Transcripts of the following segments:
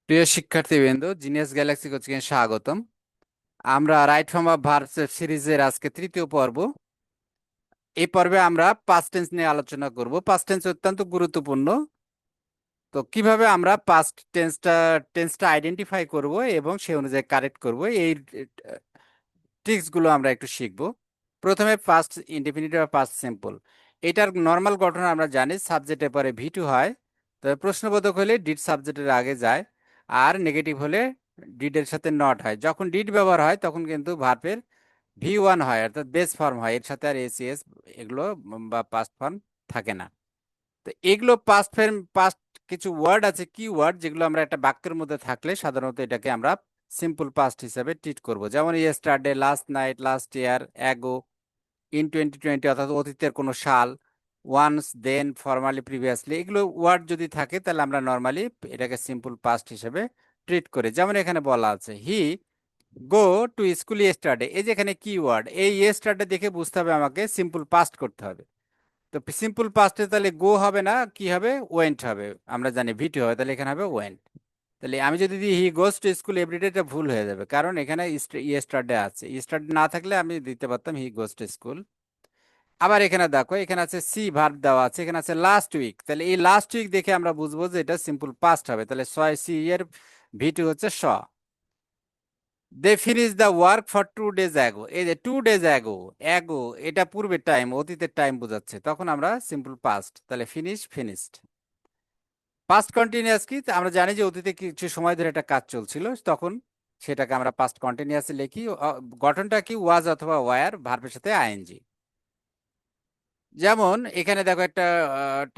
প্রিয় শিক্ষার্থীবৃন্দ, genius Galaxy coaching এ স্বাগতম। আমরা রাইট ফর্ম অফ ভার্বস সিরিজের আজকে তৃতীয় পর্ব। এই পর্বে আমরা পাস্ট টেন্স নিয়ে আলোচনা করব। পাস্ট টেন্স অত্যন্ত গুরুত্বপূর্ণ। তো কিভাবে আমরা পাস্ট টেন্সটা আইডেন্টিফাই করব এবং সে অনুযায়ী কারেক্ট করব, এই ট্রিক্স গুলো আমরা একটু শিখব। প্রথমে পাস্ট ইনডেফিনিট বা পাস্ট সিম্পল। এটার নর্মাল গঠন আমরা জানি, সাবজেক্টের পরে ভি2 হয়। তবে প্রশ্নবোধক হলে ডিড সাবজেক্টের আগে যায়, আর নেগেটিভ হলে ডিডের সাথে নট হয়। যখন ডিড ব্যবহার হয় তখন কিন্তু ভার্বের ভি1 হয়, অর্থাৎ বেস ফর্ম হয়, এর সাথে আর এসিএস এগুলো বা পাস্ট ফর্ম থাকে না। তো এগুলো পাস্ট ফর্ম পাস্ট কিছু ওয়ার্ড আছে, কি ওয়ার্ড, যেগুলো আমরা একটা বাক্যের মধ্যে থাকলে সাধারণত এটাকে আমরা সিম্পল পাস্ট হিসাবে ট্রিট করব। যেমন yesterday, last night, last year, ago, in 2020 অর্থাৎ অতীতের কোনো সাল, ওয়ান্স, দেন, ফর্মালি, প্রিভিয়াসলি, এগুলো ওয়ার্ড যদি থাকে তাহলে আমরা নর্মালি এটাকে সিম্পল পাস্ট হিসেবে ট্রিট করি। যেমন এখানে বলা আছে হি গো টু স্কুল ইয়েস্টারডে। এই যে এখানে কি ওয়ার্ড, এই ইয়েস্টারডে দেখে বুঝতে হবে আমাকে সিম্পল পাস্ট করতে হবে। তো সিম্পল পাস্টে তাহলে গো হবে না, কি হবে, ওয়েন্ট হবে। আমরা জানি ভি2 হবে, তাহলে এখানে হবে ওয়েন্ট। তাহলে আমি যদি দিই হি গোজ টু স্কুল এভরিডে, এটা ভুল হয়ে যাবে, কারণ এখানে ইয়েস্টারডে আছে। ইয়েস্টারডে না থাকলে আমি দিতে পারতাম হি গোজ টু স্কুল। আবার এখানে দেখো, এখানে আছে সি ভার্ব দেওয়া আছে, এখানে আছে লাস্ট উইক। তাহলে এই লাস্ট উইক দেখে আমরা বুঝবো যে এটা সিম্পল পাস্ট হবে। তাহলে ছয় সি এর ভি2 হচ্ছে স। They finish the work for 2 days ago. এই যে 2 days অ্যাগো, অ্যাগো এটা পূর্বের টাইম, অতীতের টাইম বোঝাচ্ছে, তখন আমরা সিম্পল পাস্ট। তাহলে ফিনিশ, ফিনিশড। পাস্ট কন্টিনিউয়াস কি, আমরা জানি যে অতীতে কিছু সময় ধরে একটা কাজ চলছিল, তখন সেটাকে আমরা পাস্ট কন্টিনিউয়াসে লিখি। গঠনটা কি, ওয়াজ অথবা ওয়ার, ভার্বের সাথে আইএনজি। যেমন এখানে দেখো একটা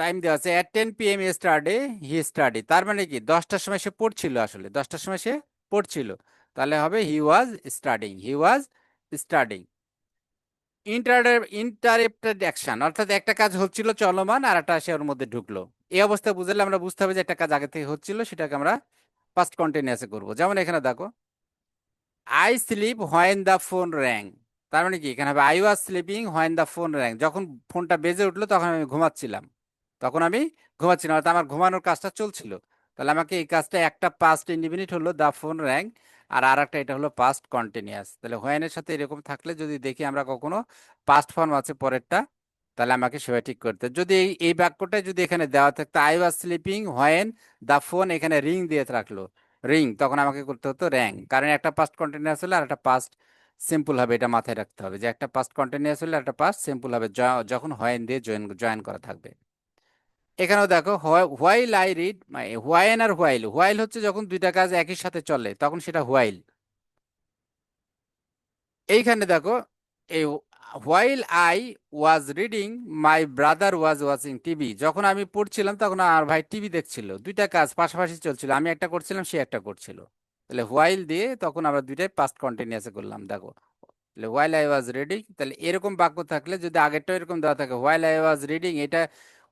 টাইম দেওয়া আছে, at 10 PM study he study. তার মানে কি 10টার সময় সে পড়ছিল, আসলে 10টার সময় সে পড়ছিল। তাহলে হবে he was studying, he was studying. Interrupted action, অর্থাৎ একটা কাজ হচ্ছিল চলমান, আর একটা সে ওর মধ্যে ঢুকলো। এই অবস্থা বুঝলে আমরা বুঝতে হবে যে একটা কাজ আগে থেকে হচ্ছিল, সেটাকে আমরা পাস্ট কন্টিনিউয়াসে করব। যেমন এখানে দেখো, I sleep when the phone rang. তার মানে কি, এখানে হবে I was sleeping when the phone rang. যখন ফোনটা বেজে উঠলো তখন আমি ঘুমাচ্ছিলাম, তখন আমি ঘুমাচ্ছিলাম, অর্থাৎ আমার ঘুমানোর কাজটা চলছিল। তাহলে আমাকে এই কাজটা, একটা পাস্ট ইনডিফিনিট হলো দ্য ফোন র্যাং, আর একটা এটা হলো পাস্ট কন্টিনিউয়াস। তাহলে হোয়েনের সাথে এরকম থাকলে যদি দেখি আমরা কখনো পাস্ট ফর্ম আছে পরেরটা, তাহলে আমাকে সেটা ঠিক করতে হবে। যদি এই বাক্যটা যদি এখানে দেওয়া থাকতো I was sleeping when the phone, এখানে রিং দিয়ে রাখলো, রিং, তখন আমাকে করতে হতো র্যাং, কারণ একটা পাস্ট কন্টিনিউয়াস হলে আর একটা পাস্ট সিম্পল হবে। এটা মাথায় রাখতে হবে যে একটা পাস্ট কন্টিনিউয়াস হলে একটা পাস্ট সিম্পল হবে যখন হোয়েন দিয়ে জয়েন করা থাকবে। এখানেও দেখো, হোয়াইল আই রিড, হোয়াইন আর হোয়াইল, হোয়াইল হচ্ছে যখন দুইটা কাজ একই সাথে চলে তখন সেটা হোয়াইল। এইখানে দেখো, এই while I was reading my brother was watching TV, যখন আমি পড়ছিলাম তখন আমার ভাই টিভি দেখছিল। দুইটা কাজ পাশাপাশি চলছিল, আমি একটা করছিলাম, সে একটা করছিল। তাহলে হোয়াইল দিয়ে তখন আমরা দুইটাই পাস্ট কন্টিনিউয়াসে করলাম। দেখো, তাহলে হোয়াইল আই ওয়াজ রিডিং, তাহলে এরকম বাক্য থাকলে যদি আগেরটা এরকম দেওয়া থাকে হোয়াইল আই ওয়াজ রিডিং, এটা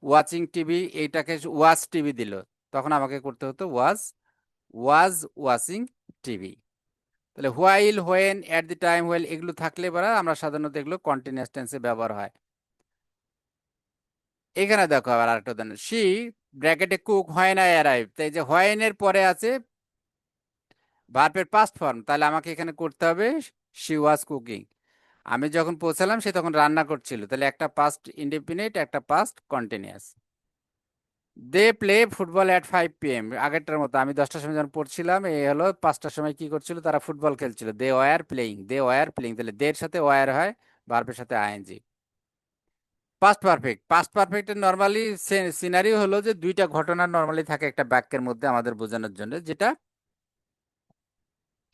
ওয়াচিং টিভি, এইটাকে ওয়াচ টিভি দিল, তখন আমাকে করতে হতো ওয়াজ ওয়াজ ওয়াচিং টিভি। তাহলে while, when, at the time, while, এগুলো থাকলে পরে আমরা সাধারণত এগুলো কন্টিনিউয়াস টেন্সে ব্যবহার হয়। এখানে দেখো আবার আরেকটা উদাহরণ, শি ব্র্যাকেটে কুক হোয়েন আই অ্যারাইভ। তাই যে হোয়েনের পরে আছে ভার্বের পাস্ট ফর্ম, তাহলে আমাকে এখানে করতে হবে শি ওয়াজ কুকিং। আমি যখন পৌঁছালাম সে তখন রান্না করছিল, তাহলে একটা পাস্ট ইনডিফিনিট, একটা past continuous. They play football at 5 PM, আগেরটার মতো আমি 10টার সময় যখন পড়ছিলাম, এই হলো 5টার সময় কি করছিল, তারা ফুটবল খেলছিল। They were playing, they were playing, তাহলে দের সাথে ওয়ার হয়, ভার্বের সাথে আইএনজি। পাস্ট পারফেক্ট, পাস্ট পারফেক্টের নর্মালি সিনারিও হলো যে দুইটা ঘটনা নর্মালি থাকে একটা বাক্যের মধ্যে আমাদের বোঝানোর জন্য, যেটা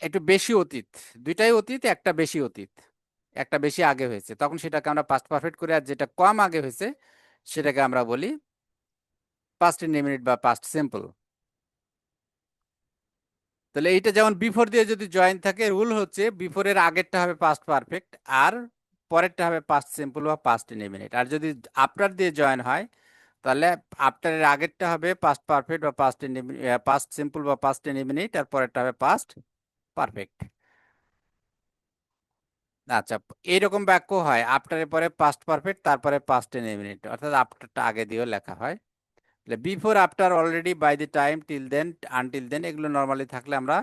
একটু বেশি অতীত, দুইটাই অতীত, একটা বেশি অতীত, একটা বেশি আগে হয়েছে, তখন সেটাকে আমরা পাস্ট পারফেক্ট করি। আর যেটা কম আগে হয়েছে সেটাকে আমরা বলি পাস্ট ইনডিফিনিট বা পাস্ট সিম্পল। তাহলে এইটা যেমন বিফোর দিয়ে যদি জয়েন থাকে, রুল হচ্ছে বিফোরের আগেরটা হবে পাস্ট পারফেক্ট, আর পরেরটা হবে পাস্ট সিম্পল বা পাস্ট ইনডিফিনিট। আর যদি আফটার দিয়ে জয়েন হয়, তাহলে আফটারের আগেরটা হবে পাস্ট পারফেক্ট বা পাস্ট সিম্পল বা পাস্ট ইনডিফিনিট, আর পরেরটা হবে পাস্ট পারফেক্ট। আচ্ছা, এইরকম বাক্য হয় আফটারের পরে পাস্ট পারফেক্ট, তারপরে পাস্ট ইনডিফিনিট, অর্থাৎ আফটারটা আগে দিয়েও লেখা হয়। Before, after, already, by the time, till then, until then, এগুলো নর্মালি থাকলে আমরা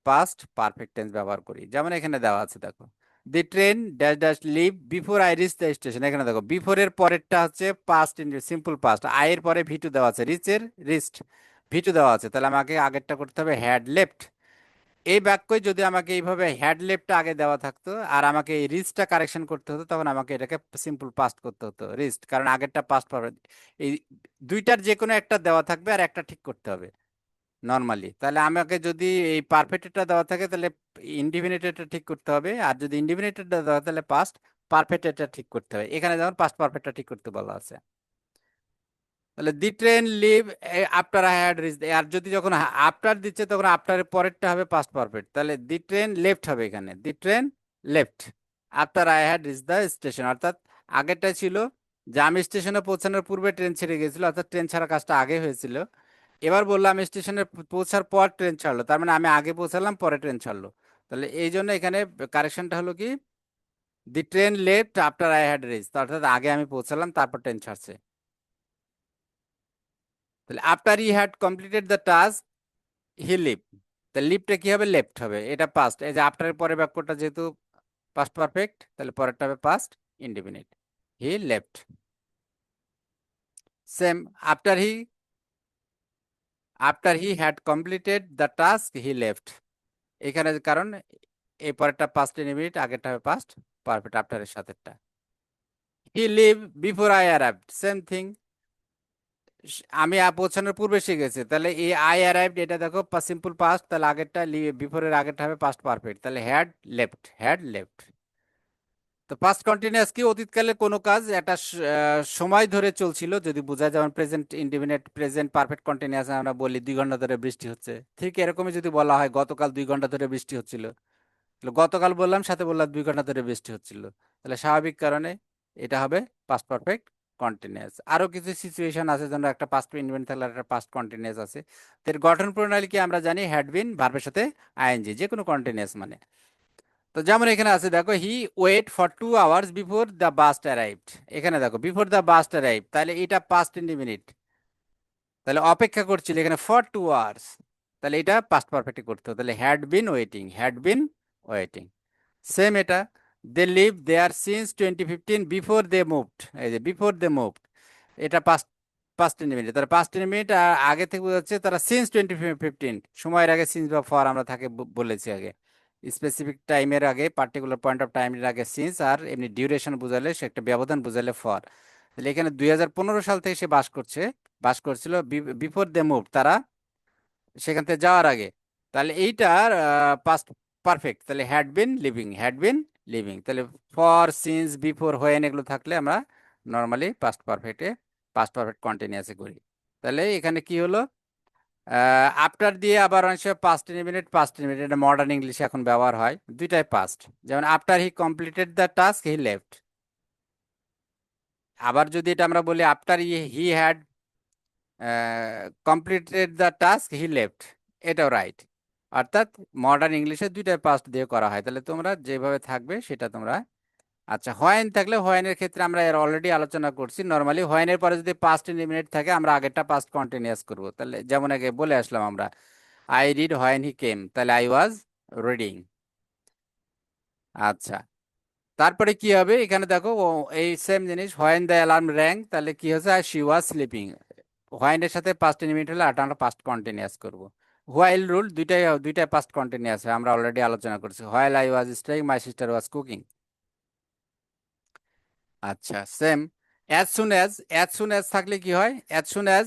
পাস্ট পারফেক্ট টেন্স ব্যবহার করি। যেমন এখানে দেওয়া আছে দেখো, the train dash dash leave before I reach the station. এখানে দেখো বিফোর এর পরেরটা হচ্ছে past, in simple past. I এর পরে ভিটু দেওয়া আছে, রিচ এর রিস্ট ভিটু দেওয়া আছে, তাহলে আমাকে আগেরটা করতে হবে হ্যাড লেফট। এই বাক্যে যদি আমাকে এইভাবে হ্যাড লেফটটা আগে দেওয়া থাকতো আর আমাকে এই রিস্টটা কারেকশন করতে হতো, তখন আমাকে এটাকে সিম্পল পাস্ট করতে হতো রিস্ট, কারণ আগেরটা পাস্ট পারবে। এই দুইটার যে কোনো একটা দেওয়া থাকবে আর একটা ঠিক করতে হবে নর্মালি। তাহলে আমাকে যদি এই পারফেক্টটা দেওয়া থাকে তাহলে ইনডিফিনিটেডটা ঠিক করতে হবে, আর যদি ইনডিফিনিটেডটা দেওয়া তাহলে পাস্ট পারফেক্টটা ঠিক করতে হবে। এখানে যেমন পাস্ট পারফেক্টটা ঠিক করতে বলা আছে। তাহলে the train leave after I had reach, আর যদি যখন আফটার দিচ্ছে তখন আফটারের পরেরটা হবে পাস্ট পারফেক্ট, তাহলে দি ট্রেন লেফট হবে এখানে, দি train left after I had rich the station. অর্থাৎ আগেরটা ছিল যে আমি স্টেশনে পৌঁছানোর পূর্বে ট্রেন ছেড়ে গেছিল, অর্থাৎ ট্রেন ছাড়া কাজটা আগে হয়েছিল। এবার বললাম স্টেশনে পৌঁছার পর ট্রেন ছাড়লো, তার মানে আমি আগে পৌঁছালাম পরে ট্রেন ছাড়লো। তাহলে এই জন্য এখানে কারেকশনটা হলো কি, the train left after I had reach, অর্থাৎ আগে আমি পৌঁছালাম তারপর ট্রেন ছাড়ছে। তাহলে after I had completed the task he leave, তাহলে লিভটা কি হবে, লেফট হবে, এটা পাস্ট। এই যে আফটারের পরে বাক্যটা যেহেতু পাস্ট পারফেক্ট, তাহলে পরেরটা হবে past indefinite, he left. Same, after he, after he had completed the task he left. এখানে কারণ এই পরেরটা পাস্ট ইনডিফিনিট, আগেরটা হবে পাস্ট পারফেক্ট আফটারের সাথেটা। He leave before I arrived, same thing, আমি পৌঁছানোর পূর্বে এসে গেছে, তাহলে এই আই অ্যারাইভড এটা দেখো সিম্পল পাস্ট, তাহলে আগেরটা বিফোরের আগেরটা হবে পাস্ট পারফেক্ট, তাহলে হ্যাড লেফট, হ্যাড লেফট। তো পাস্ট কন্টিনিউয়াস কি, অতীতকালে কোনো কাজ একটা সময় ধরে চলছিল যদি বোঝায়, যেমন present indefinite, present perfect continuous আমরা বলি 2 ঘন্টা ধরে বৃষ্টি হচ্ছে, ঠিক এরকমই যদি বলা হয় গতকাল 2 ঘন্টা ধরে বৃষ্টি হচ্ছিল, তাহলে গতকাল বললাম সাথে বললাম 2 ঘন্টা ধরে বৃষ্টি হচ্ছিল, তাহলে স্বাভাবিক কারণে এটা হবে পাস্ট পারফেক্ট কন্টিনিউয়াস। আরো কিছু সিচুয়েশন আছে, যেন একটা পাস্ট ইনডিফিনিট থাকলে আর একটা পাস্ট কন্টিনিউয়াস আছে। তো এর গঠন প্রণালী কি আমরা জানি, হ্যাড বিন ভার্বের সাথে আইএনজি, যে কোনো কন্টিনিউয়াস মানে। তো যেমন এখানে আছে দেখো, he wait for 2 hours before the bus arrived. এখানে দেখো বিফোর দ্য বাস অ্যারাইভ, তাহলে এটা পাস্ট ইনডিফিনিট, তাহলে অপেক্ষা করছিল এখানে ফর 2 আওয়ার্স, তাহলে এটা পাস্ট পারফেক্টে করতে হবে, তাহলে had been waiting, had been waiting. Same এটা, they leave there since 2015 before they moved, এই যে বিফোর দে মুভড, এটা পাস্ট, পাস্ট ইনডিফিনিট, তাহলে পাস্ট ইনডিফিনিট আগে থেকে বোঝাচ্ছে তারা সিন্স 2015, সময়ের আগে সিন্স বা ফর আমরা থাকে বলেছি আগে, স্পেসিফিক টাইমের আগে, পার্টিকুলার পয়েন্ট অফ টাইমের আগে সিন্স, আর এমনি ডিউরেশন বোঝালে সে একটা ব্যবধান বোঝালে ফর। তাহলে এখানে 2015 সাল থেকে সে বাস করছে, বাস করছিল বিফোর দে মুভ, তারা সেখান থেকে যাওয়ার আগে, তাহলে এইটার পাস্ট পারফেক্ট, তাহলে had been living, had been living, তাহলে ফর সিন্স বিফোর হোয়েন এগুলো থাকলে আমরা নর্মালি পাস্ট পারফেক্টে, পাস্ট পারফেক্ট কন্টিনিউয়াসে করি। তাহলে এখানে কি হলো, আফটার দিয়ে আবার অনেক সময় পাস্ট ইনডিফিনিট, পাস্ট ইনডিফিনিট, এটা মডার্ন ইংলিশে এখন ব্যবহার হয়, দুইটাই পাস্ট। যেমন after he completed the task he left. আবার যদি এটা আমরা বলি after he had completed the task he left, এটাও রাইট। অর্থাৎ মডার্ন ইংলিশে দুইটাই পাস্ট দিয়ে করা হয়, তাহলে তোমরা যেভাবে থাকবে সেটা তোমরা। আচ্ছা, হোয়েন থাকলে, হোয়েনের ক্ষেত্রে আমরা এর অলরেডি আলোচনা করছি, নর্মালি হোয়েনের পরে যদি পাস্ট ইনডিফিনিট থাকে আমরা আগেরটা পাস্ট কন্টিনিউয়াস করব, তাহলে যেমন আগে বলে আসলাম আমরা, আই রিড হোয়েন হি কেম, তাহলে আই ওয়াজ রিডিং। আচ্ছা, তারপরে কি হবে এখানে দেখো, এই সেম জিনিস, হোয়েন দ্য অ্যালার্ম র্যাং, তাহলে কি হচ্ছে, শি ওয়াজ স্লিপিং, হোয়াইলের সাথে পাস্ট ইনডিফিনিট হলে আটা আমরা পাস্ট কন্টিনিউয়াস করব। হোয়াইল রুল দুইটাই, দুইটাই পাস্ট কন্টিনিউয়াস হয়, আমরা অলরেডি আলোচনা করছি, while I was staying my sister was cooking. আচ্ছা, same, as soon as, as soon as থাকলে কি হয়, অ্যাজ সুন অ্যাজ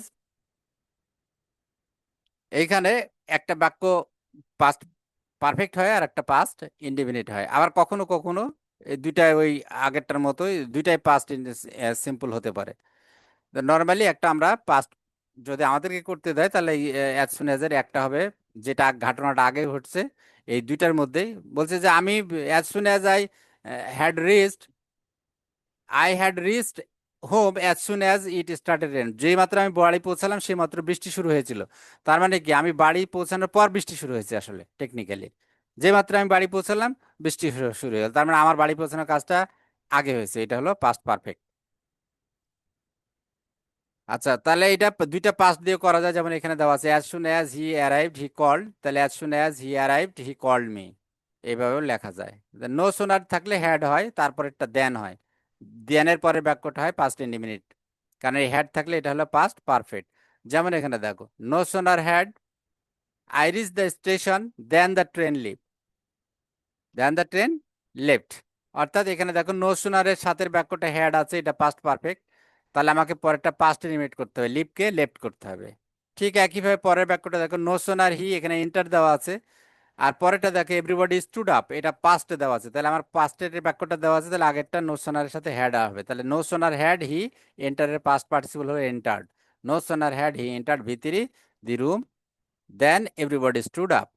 এইখানে একটা বাক্য পাস্ট পারফেক্ট হয় আর একটা পাস্ট ইনডিফিনিট হয়, আবার কখনো কখনো এই দুইটাই ওই আগেরটার মতোই দুইটাই পাস্ট সিম্পল হতে পারে। নর্মালি একটা আমরা পাস্ট যদি আমাদেরকে করতে দেয়, তাহলে অ্যাজ সুন অ্যাজ এর একটা হবে যেটা ঘটনাটা আগে ঘটছে, এই দুইটার মধ্যেই বলছে যে আমি as soon as I had reached, I had reached home as soon as it started rain, যেই মাত্র আমি বাড়ি পৌঁছালাম সেই মাত্র বৃষ্টি শুরু হয়েছিল। তার মানে কি, আমি বাড়ি পৌঁছানোর পর বৃষ্টি শুরু হয়েছে আসলে টেকনিক্যালি, যে মাত্র আমি বাড়ি পৌঁছালাম বৃষ্টি শুরু হয়ে গেল, তার মানে আমার বাড়ি পৌঁছানোর কাজটা আগে হয়েছে, এটা হলো পাস্ট পারফেক্ট। আচ্ছা, তাহলে এটা দুইটা পাস্ট দিয়ে করা যায়, যেমন এখানে দেওয়া আছে as soon as he arrived he called, তাহলে as soon as he arrived he called me, এইভাবেও লেখা যায়। নো সোনার থাকলে হ্যাড হয়, তারপরেরটা দেন হয়, দেনের পরে বাক্যটা হয় পাস্ট ইন্ডিফিনিট, কারণ এই হ্যাড থাকলে এটা হলো পাস্ট পারফেক্ট। যেমন এখানে দেখো, no sooner had I reach the station then the train leave, then the train left. অর্থাৎ এখানে দেখো নো সুনারের সাথে বাক্যটা হ্যাড আছে, এটা পাস্ট পারফেক্ট, তাহলে আমাকে পরেরটা পাস্ট লিমিট করতে হবে, লিভকে লেফট করতে হবে। ঠিক একইভাবে পরের বাক্যটা দেখো, নো সোনার হি, এখানে ইন্টার দেওয়া আছে, আর পরেরটা দেখো এভরিবডি স্টুড আপ, এটা পাস্টে দেওয়া আছে, তাহলে আমার পাস্টের বাক্যটা দেওয়া আছে, তাহলে আগেরটা নো সোনারের সাথে হ্যাড হবে, তাহলে নো সোনার হ্যাড হি এন্টারের পাস্ট পার্টিসিপল হলো entered. No sooner had he entered ভিতরি the room then everybody stood up.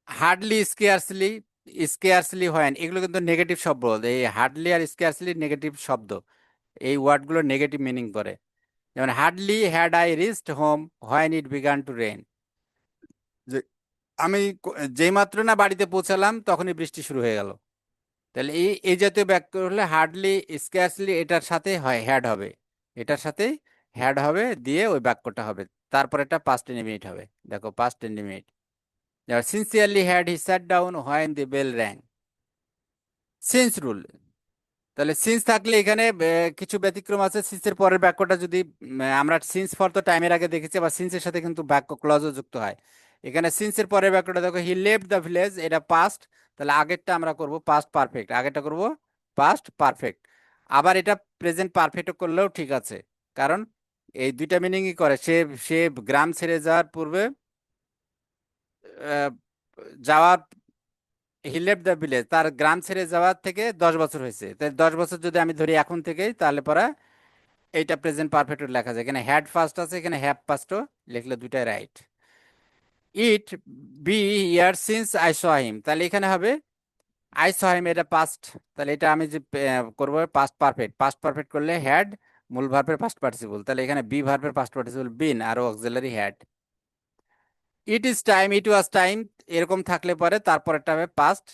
Hardly, scarcely, scarcely হয় না, এগুলো কিন্তু নেগেটিভ শব্দ। এই হার্ডলি আর স্কেয়ারসলি নেগেটিভ শব্দ, এই ওয়ার্ডগুলো নেগেটিভ মিনিং করে। যেমন hardly had I reached home when it began to rain, আমি যেই মাত্র না বাড়িতে পৌঁছালাম তখনই বৃষ্টি শুরু হয়ে গেল। তাহলে এই এই জাতীয় বাক্য হলে হার্ডলি স্কেয়ারসলি এটার সাথে হয় হ্যাড হবে, এটার সাথে হ্যাড হবে দিয়ে ওই বাক্যটা হবে, তারপর এটা পাস্ট ইনডিফিনিট হবে। দেখো পাস্ট ইনডিফিনিট, যেমন scarcely had he sat down when the bell rang, since rule. তাহলে সিন্স থাকলে এখানে কিছু ব্যতিক্রম আছে, সিন্সের পরের বাক্যটা যদি আমরা সিন্স ফর তো টাইমের আগে দেখেছি, আবার সিন্সের সাথে কিন্তু বাক্য ক্লজও যুক্ত হয়। এখানে সিন্সের পরের বাক্যটা দেখো, হি লেফট দ্য ভিলেজ, এটা পাস্ট, তাহলে আগেরটা আমরা করব পাস্ট পারফেক্ট, আগেরটা করব পাস্ট পারফেক্ট। আবার এটা প্রেজেন্ট পারফেক্ট করলেও ঠিক আছে, কারণ এই দুইটা মিনিংই করে। সে সে গ্রাম ছেড়ে যাওয়ার পূর্বে আহ, যাওয়ার, হি লেফট দ্য ভিলেজ, তার গ্রাম ছেড়ে যাওয়ার থেকে 10 বছর হয়েছে, তাই 10 বছর যদি আমি ধরি এখন থেকেই, তাহলে পরে এইটা প্রেজেন্ট পারফেক্ট লেখা যায়। এখানে হ্যাড ফার্স্ট আছে, এখানে হ্যাভ ফার্স্টও লিখলে দুটাই right. It be year since I saw him, তাহলে এখানে হবে আই স হিম, এটা পাস্ট, তাহলে এটা আমি যে করবো পাস্ট পারফেক্ট, পাস্ট পারফেক্ট করলে হ্যাড মূল ভার্বের পাস্ট পার্টিসিপল, তাহলে এখানে বি ভার্বের পাস্ট পার্টিসিপল বিন আর auxiliary had. It is time, it was time, এরকম থাকলে পরে তারপরেরটা হবে পাস্ট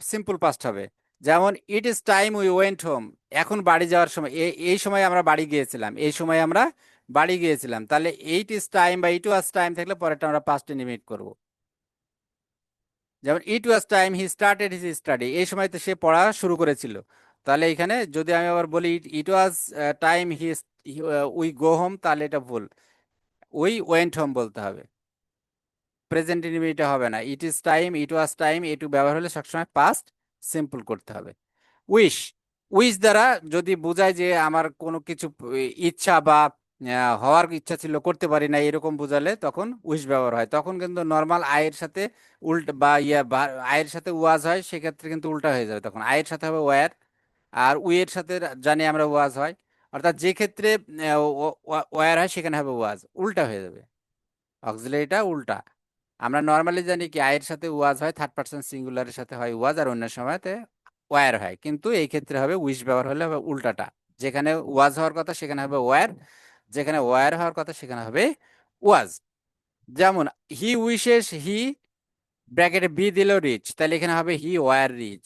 সিম্পল পাস্ট হবে। যেমন ইট is time we went home, এখন বাড়ি যাওয়ার সময়, এই সময় আমরা বাড়ি গিয়েছিলাম, এই সময় আমরা বাড়ি গিয়েছিলাম, তাহলে এইট ইজ টাইম বা ইট ওয়াজ টাইম থাকলে পরেরটা আমরা পাস্ট ইন্ডিকেট করব। যেমন it was time he started his study, এই সময় তো সে পড়া শুরু করেছিল, তাহলে এখানে যদি আমি আবার বলি it was time he we go home, তাহলে এটা ভুল, উই ওয়েন্ট হোম বলতে হবে, প্রেজেন্ট ইনডিফিনিট হবে না। ইট is time, it was time, এটু ব্যবহার হলে সবসময় পাস্ট সিম্পল করতে হবে। উইশ, উইশ দ্বারা যদি বোঝায় যে আমার কোনো কিছু ইচ্ছা বা হওয়ার ইচ্ছা ছিল করতে পারি না, এরকম বোঝালে তখন উইশ ব্যবহার হয়। তখন কিন্তু নর্মাল আয়ের সাথে উল্টা বা আয়ের সাথে ওয়াজ হয়, সেক্ষেত্রে কিন্তু উল্টা হয়ে যাবে, তখন আয়ের সাথে হবে ওয়ার, আর উইয়ের সাথে জানি আমরা ওয়াজ হয়, অর্থাৎ যে ক্ষেত্রে ওয়ার হয় সেখানে হবে ওয়াজ, উল্টা হয়ে যাবে, অক্সিলারিটা উল্টা। আমরা নর্মালি জানি কি আয়ের সাথে ওয়াজ হয়, থার্ড পার্সন সিঙ্গুলারের সাথে হয় ওয়াজ, আর অন্য সময়তে ওয়ার হয়, কিন্তু এই ক্ষেত্রে হবে উইশ ব্যবহার হলে হবে উল্টাটা, যেখানে ওয়াজ হওয়ার কথা সেখানে হবে ওয়ার, যেখানে ওয়ার হওয়ার কথা সেখানে হবে ওয়াজ। যেমন হি উইশেস হি, ব্র্যাকেটে বি দিল রিচ, তাহলে এখানে হবে হি ওয়ার রিচ,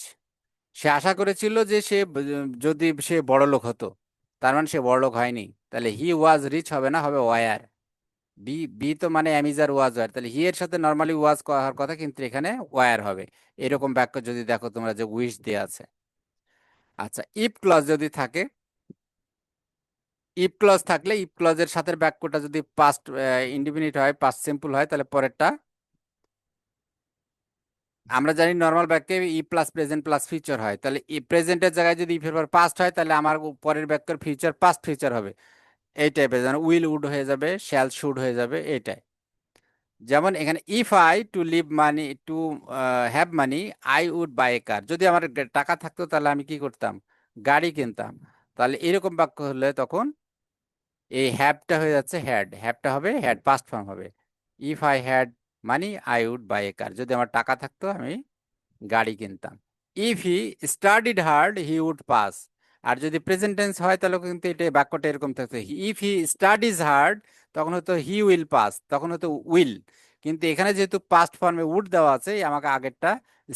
সে আশা করেছিল যে সে যদি সে বড় লোক হতো, তার মানে সে বড় লোক হয়নি, তাহলে হি ওয়াজ রিচ হবে না, হবে ওয়ার। বি, বি তো মানে অ্যামিজার ওয়াজ ওয়ার, তাহলে হি এর সাথে নর্মালি ওয়াজ করার কথা, কিন্তু এখানে ওয়ার হবে। এরকম বাক্য যদি দেখো তোমরা যে উইশ দিয়ে আছে। আচ্ছা, ইফ ক্লজ যদি থাকে, ইফ ক্লজ থাকলে ইফ ক্লজের সাথে বাক্যটা যদি পাস্ট ইনডিফিনিট হয়, পাস্ট সিম্পল হয়, তাহলে পরেরটা আমরা জানি নর্মাল বাক্যে ই প্লাস প্রেজেন্ট প্লাস ফিউচার হয়, তাহলে ই প্রেজেন্টের জায়গায় যদি ইফের পর পাস্ট হয়, তাহলে আমার পরের বাক্যের ফিউচার পাস্ট ফিউচার হবে, এই টাইপের, যেমন উইল উড হয়ে যাবে, শ্যাল শুড হয়ে যাবে, এইটাই। যেমন এখানে if I to live money to have money I would buy a car, যদি আমার টাকা থাকতো তাহলে আমি কি করতাম, গাড়ি কিনতাম, তাহলে এরকম বাক্য হলে তখন এই হ্যাভটা হয়ে যাচ্ছে হ্যাড, হ্যাভটা হবে হ্যাড, পাস্ট ফর্ম হবে। If I had money I would buy a car, যদি আমার টাকা থাকতো আমি গাড়ি কিনতাম। If he studied hard he would pass, আর যদি প্রেজেন্ট টেন্স হয় তাহলে কিন্তু এটা বাক্যটা এরকম থাকতো, ইফ হি স্টাডিজ হার্ড তখন হতো হি উইল পাস, তখন হতো উইল, কিন্তু এখানে যেহেতু পাস্ট ফর্মে উড দেওয়া আছে, এই আমাকে আগেরটা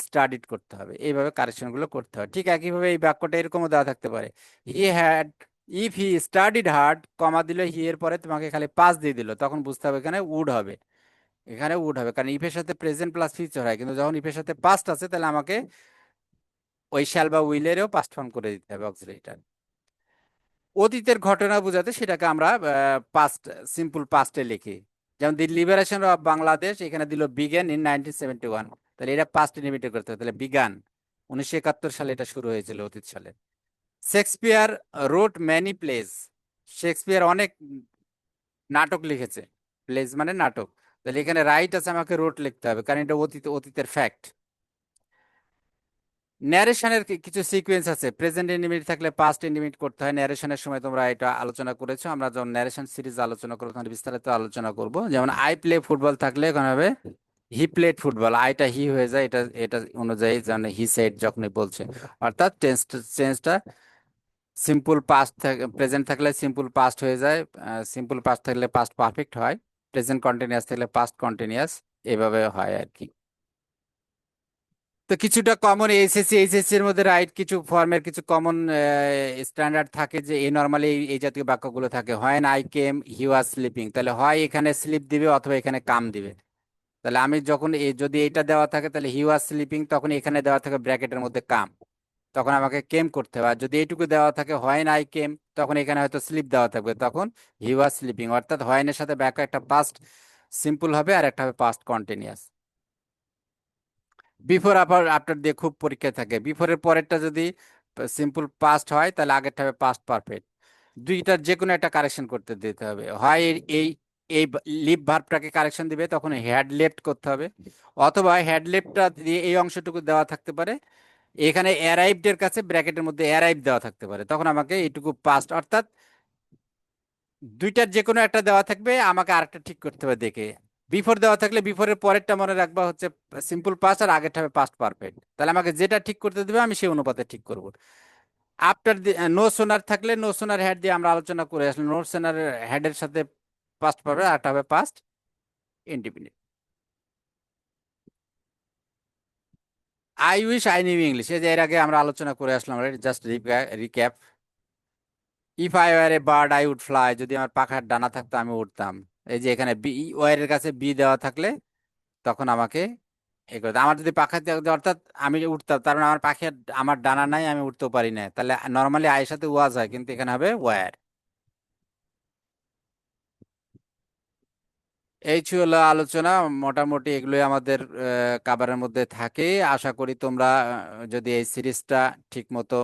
স্টাডিড করতে হবে, এইভাবে কারেকশন গুলো করতে হবে। ঠিক একইভাবে এই বাক্যটা এরকমও দেওয়া থাকতে পারে, he had, if he studied hard, comma দিল, হি এর পরে তোমাকে খালি পাস দিয়ে দিল, তখন বুঝতে হবে এখানে উড হবে। এখানে উড হবে কারণ ইফের সাথে প্রেজেন্ট প্লাস ফিউচার হয়, কিন্তু যখন ইফের সাথে পাস্ট আছে তাহলে আমাকে ওই শ্যাল বা উইলেরও পাস্ট ফর্ম করে দিতে হবে অক্সিলারিটা। অতীতের ঘটনা বোঝাতে সেটাকে আমরা পাস্ট, সিম্পল পাস্টে লিখি। যেমন দি লিবারেশন অফ বাংলাদেশ, এখানে দিল বিগেন ইন 1971, তাহলে এটা পাস্ট ইনহিবিটেড করতে হবে, তাহলে বিগান 1971 সালে এটা শুরু হয়েছিল, অতীত সালে। শেক্সপিয়ার রোট ম্যানি প্লেস, শেক্সপিয়ার অনেক নাটক লিখেছে, প্লেস মানে নাটক, তাহলে এখানে রাইট আছে, আমাকে রোট লিখতে হবে কারণ এটা অতীতের ফ্যাক্ট। ন্যারেশনের কিছু সিকোয়েন্স আছে, প্রেজেন্ট ইন্ডিমিট থাকলে পাস্ট ইন্ডিমিট করতে হয়, ন্যারেশনের সময় তোমরা এটা আলোচনা করেছো, আমরা যখন ন্যারেশন সিরিজ আলোচনা করবো তখন বিস্তারিত আলোচনা করব। যেমন আই প্লে ফুটবল থাকলে এখানে হবে হি প্লেড ফুটবল, আইটা হি হয়ে যায়, এটা এটা অনুযায়ী যেন হি সেড যখনই বলছে, অর্থাৎ চেঞ্জটা সিম্পল পাস্ট প্রেজেন্ট থাকলে সিম্পল পাস্ট হয়ে যায়, সিম্পল পাস্ট থাকলে পাস্ট পারফেক্ট হয়, প্রেজেন্ট কন্টিনিউয়াস থাকলে পাস্ট কন্টিনিউয়াস, এভাবে হয় আর কি। তো কিছুটা কমন এইচএসসি এর মধ্যে রাইট কিছু ফর্মের কিছু কমন স্ট্যান্ডার্ড থাকে, যে এই নর্মালি এই জাতীয় বাক্যগুলো থাকে, হয় I came he was sleeping, তাহলে হয় এখানে স্লিপ দিবে অথবা এখানে কাম দিবে। তাহলে আমি যখন যদি এটা দেওয়া থাকে তাহলে হি ওয়াজ স্লিপিং, তখন এখানে দেওয়া থাকে ব্র্যাকেটের মধ্যে কাম, তখন আমাকে কেম করতে হবে। আর যদি এইটুকু দেওয়া থাকে হয় আই কেম, তখন এখানে হয়তো স্লিপ দেওয়া থাকবে, তখন হি ওয়াজ স্লিপিং, অর্থাৎ হয়নের সাথে ব্যাক একটা পাস্ট সিম্পল হবে আর একটা হবে পাস্ট কন্টিনিউয়াস। বিফোর আবার আফটার দিয়ে খুব পরীক্ষা থাকে, বিফোরের পরেরটা যদি সিম্পল পাস্ট হয় তাহলে আগেরটা হবে পাস্ট পারফেক্ট। দুইটার যে কোনো একটা কারেকশন করতে দিতে হবে, হয় এই এই লিভ ভার্বটাকে কারেকশন দিবে তখন হ্যাড লেফট করতে হবে, অথবা হ্যাড লেফটটা দিয়ে এই অংশটুকু দেওয়া থাকতে পারে, এখানে অ্যারাইভড এর কাছে ব্র্যাকেটের মধ্যে অ্যারাইভ দেওয়া থাকতে পারে, তখন আমাকে এইটুকু পাস্ট, অর্থাৎ দুইটার যে কোনো একটা দেওয়া থাকবে, আমাকে আরেকটা ঠিক করতে হবে দেখে। বিফোর দেওয়া থাকলে বিফোরের পরেরটা মনে রাখবা হচ্ছে সিম্পল পাস্ট আর আগেরটা হবে পাস্ট পারফেক্ট, তাহলে আমাকে যেটা ঠিক করতে দেবে আমি সেই অনুপাতে ঠিক করব। আফটার নো সোনার থাকলে নো সোনার হ্যাড দিয়ে আমরা আলোচনা করে আসলে নো সোনার হ্যাডের সাথে পাস্ট পারবে আর একটা হবে past independent. I wish I knew English, এই যে এর আগে আমরা আলোচনা করে আসলাম, just recap. If I were a bird I would fly, যদি আমার পাখার ডানা থাকতো আমি উড়তাম। এই যে এখানে বি ওয়ার এর কাছে বি দেওয়া থাকলে তখন আমাকে এ করতে, আমার যদি পাখা অর্থাৎ আমি যে উঠতাম, তার মানে আমার পাখি আমার ডানা নাই, আমি উঠতেও পারি না, তাহলে নর্মালি আয়ের সাথে ওয়াজ হয়, কিন্তু এখানে হবে ওয়ার। এই ছিল আলোচনা, মোটামুটি এগুলোই আমাদের কাভারের মধ্যে থাকে। আশা করি তোমরা যদি এই সিরিজটা ঠিক মতো